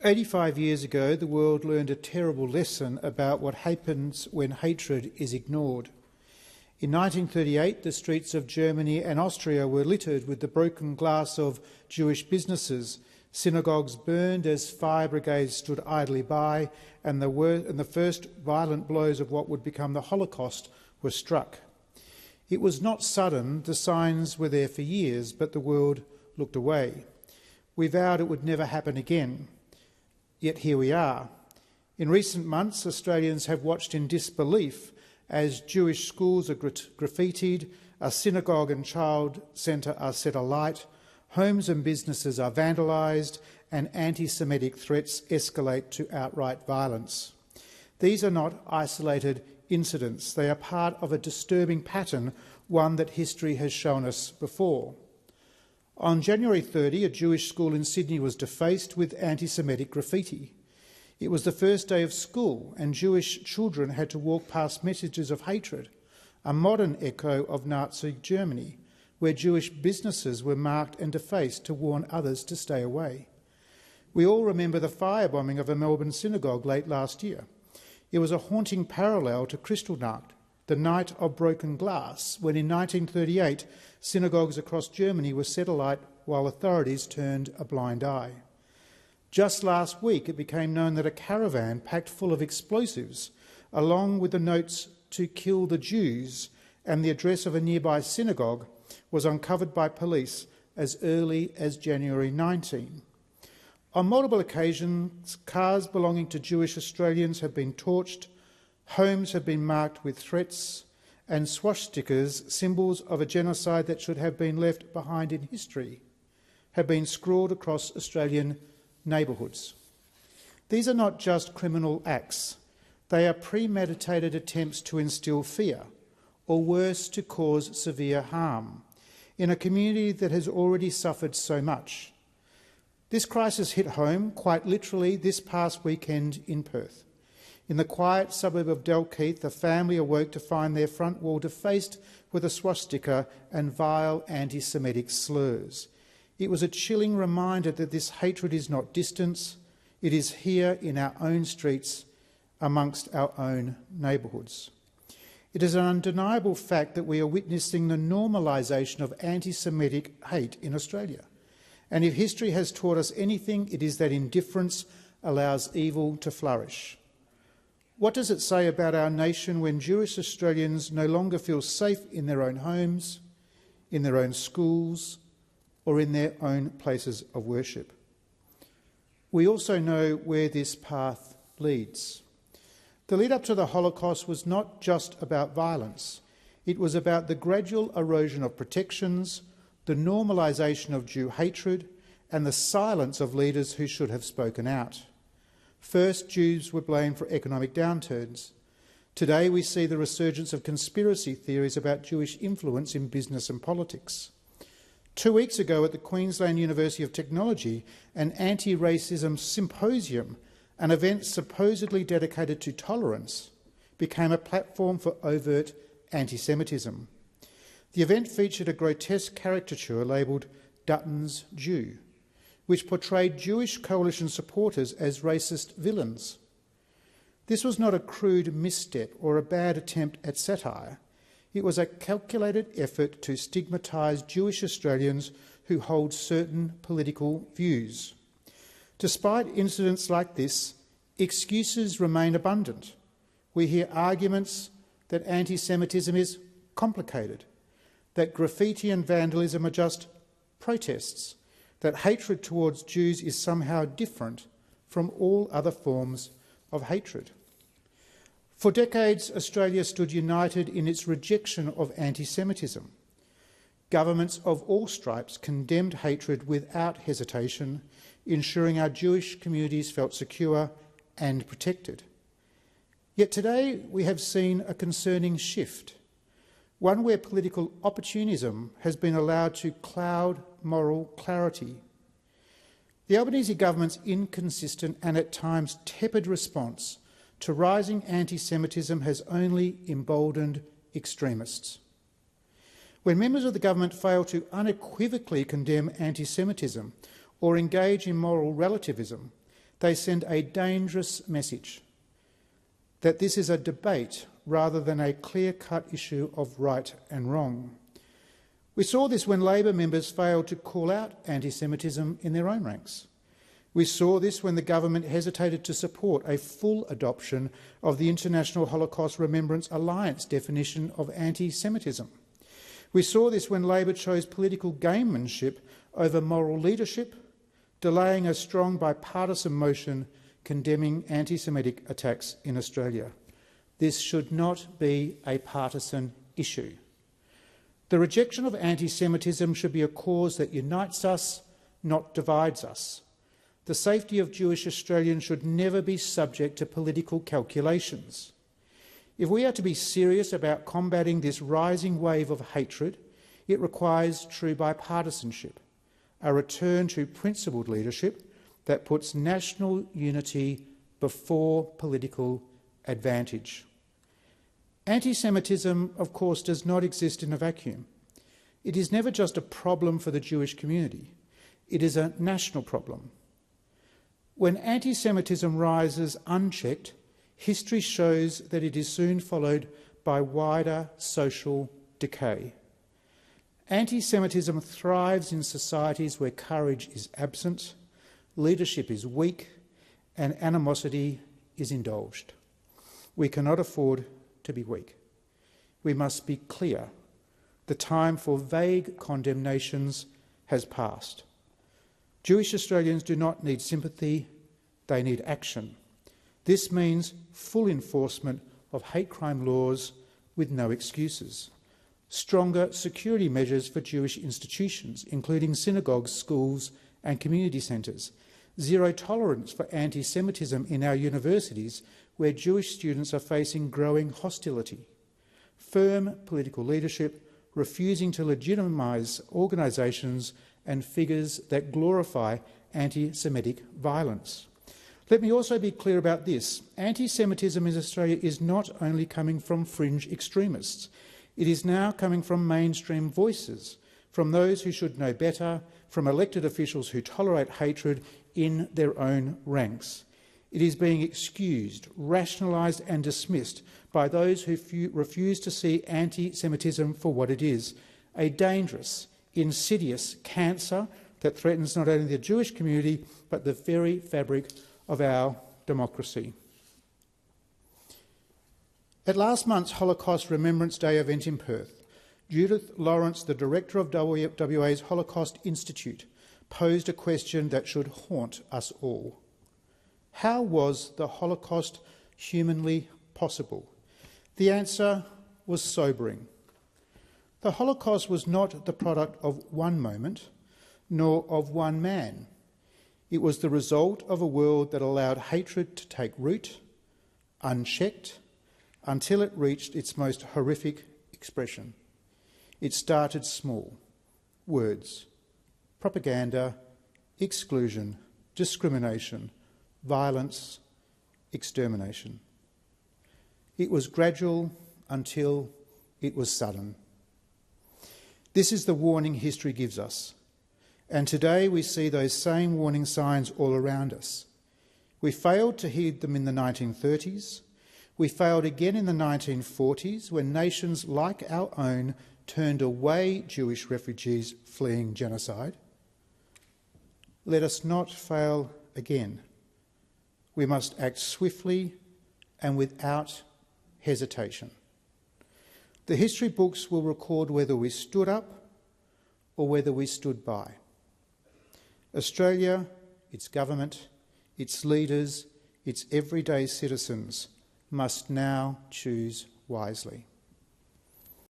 85 years ago, the world learned a terrible lesson about what happens when hatred is ignored. In 1938, the streets of Germany and Austria were littered with the broken glass of Jewish businesses, synagogues burned as fire brigades stood idly by, and the first violent blows of what would become the Holocaust were struck. It was not sudden, the signs were there for years, but the world looked away. We vowed it would never happen again. Yet here we are. In recent months, Australians have watched in disbelief as Jewish schools are graffitied, a synagogue and child centre are set alight, homes and businesses are vandalised, and anti-Semitic threats escalate to outright violence. These are not isolated incidents. They are part of a disturbing pattern, one that history has shown us before. On January 30, a Jewish school in Sydney was defaced with anti-Semitic graffiti. It was the first day of school, and Jewish children had to walk past messages of hatred, a modern echo of Nazi Germany, where Jewish businesses were marked and defaced to warn others to stay away. We all remember the firebombing of a Melbourne synagogue late last year. It was a haunting parallel to Kristallnacht, the night of broken glass, when in 1938 synagogues across Germany were set alight while authorities turned a blind eye. Just last week it became known that a caravan packed full of explosives, along with the notes to kill the Jews and the address of a nearby synagogue, was uncovered by police as early as January 19. On multiple occasions, cars belonging to Jewish Australians have been torched, homes have been marked with threats, and swastikas, symbols of a genocide that should have been left behind in history, have been scrawled across Australian neighbourhoods. These are not just criminal acts. They are premeditated attempts to instil fear, or worse, to cause severe harm, in a community that has already suffered so much. This crisis hit home, quite literally, this past weekend in Perth. In the quiet suburb of Dalkeith, a family awoke to find their front wall defaced with a swastika and vile anti-Semitic slurs. It was a chilling reminder that this hatred is not distance, it is here in our own streets, amongst our own neighbourhoods. It is an undeniable fact that we are witnessing the normalisation of anti-Semitic hate in Australia. And if history has taught us anything, it is that indifference allows evil to flourish. What does it say about our nation when Jewish Australians no longer feel safe in their own homes, in their own schools, or in their own places of worship? We also know where this path leads. The lead up to the Holocaust was not just about violence. It was about the gradual erosion of protections, the normalisation of Jew hatred, and the silence of leaders who should have spoken out. First, Jews were blamed for economic downturns. Today we see the resurgence of conspiracy theories about Jewish influence in business and politics. 2 weeks ago at the Queensland University of Technology, an anti-racism symposium, an event supposedly dedicated to tolerance, became a platform for overt anti-Semitism. The event featured a grotesque caricature labelled Dutton's Jew, which portrayed Jewish coalition supporters as racist villains. This was not a crude misstep or a bad attempt at satire. It was a calculated effort to stigmatise Jewish Australians who hold certain political views. Despite incidents like this, excuses remain abundant. We hear arguments that anti-Semitism is complicated, that graffiti and vandalism are just protests, that hatred towards Jews is somehow different from all other forms of hatred. For decades, Australia stood united in its rejection of anti-Semitism. Governments of all stripes condemned hatred without hesitation, ensuring our Jewish communities felt secure and protected. Yet today we have seen a concerning shift, one where political opportunism has been allowed to cloud moral clarity. The Albanese government's inconsistent and at times tepid response to rising anti-Semitism has only emboldened extremists. When members of the government fail to unequivocally condemn anti-Semitism or engage in moral relativism, They send a dangerous message that this is a debate rather than a clear-cut issue of right and wrong. We saw this when Labor members failed to call out anti-Semitism in their own ranks. We saw this when the government hesitated to support a full adoption of the International Holocaust Remembrance Alliance definition of anti-Semitism. We saw this when Labor chose political gamemanship over moral leadership, delaying a strong bipartisan motion condemning anti-Semitic attacks in Australia. This should not be a partisan issue. The rejection of anti-Semitism should be a cause that unites us, not divides us. The safety of Jewish Australians should never be subject to political calculations. If we are to be serious about combating this rising wave of hatred, it requires true bipartisanship, a return to principled leadership that puts national unity before political advantage. Anti-Semitism, of course, does not exist in a vacuum. It is never just a problem for the Jewish community. It is a national problem. When anti-Semitism rises unchecked, history shows that it is soon followed by wider social decay. Anti-Semitism thrives in societies where courage is absent, leadership is weak, and animosity is indulged. We cannot afford to be weak. We must be clear. The time for vague condemnations has passed. Jewish Australians do not need sympathy, they need action. This means full enforcement of hate crime laws with no excuses. Stronger security measures for Jewish institutions, including synagogues, schools and community centres. Zero tolerance for anti-Semitism in our universities, where Jewish students are facing growing hostility. Firm political leadership, refusing to legitimise organisations and figures that glorify anti-Semitic violence. Let me also be clear about this. Anti-Semitism in Australia is not only coming from fringe extremists. It is now coming from mainstream voices, from those who should know better, from elected officials who tolerate hatred in their own ranks. It is being excused, rationalised and dismissed by those who refuse to see anti-Semitism for what it is, a dangerous, insidious cancer that threatens not only the Jewish community but the very fabric of our democracy. At last month's Holocaust Remembrance Day event in Perth, Judith Lawrence, the director of WA's Holocaust Institute, posed a question that should haunt us all. How was the Holocaust humanly possible? The answer was sobering. The Holocaust was not the product of one moment, nor of one man. It was the result of a world that allowed hatred to take root, unchecked, until it reached its most horrific expression. It started small. Words, propaganda, exclusion, discrimination, violence, extermination. It was gradual until it was sudden. This is the warning history gives us. And today we see those same warning signs all around us. We failed to heed them in the 1930s. We failed again in the 1940s when nations like our own turned away Jewish refugees fleeing genocide. Let us not fail again. We must act swiftly and without hesitation. The history books will record whether we stood up or whether we stood by. Australia, its government, its leaders, its everyday citizens must now choose wisely.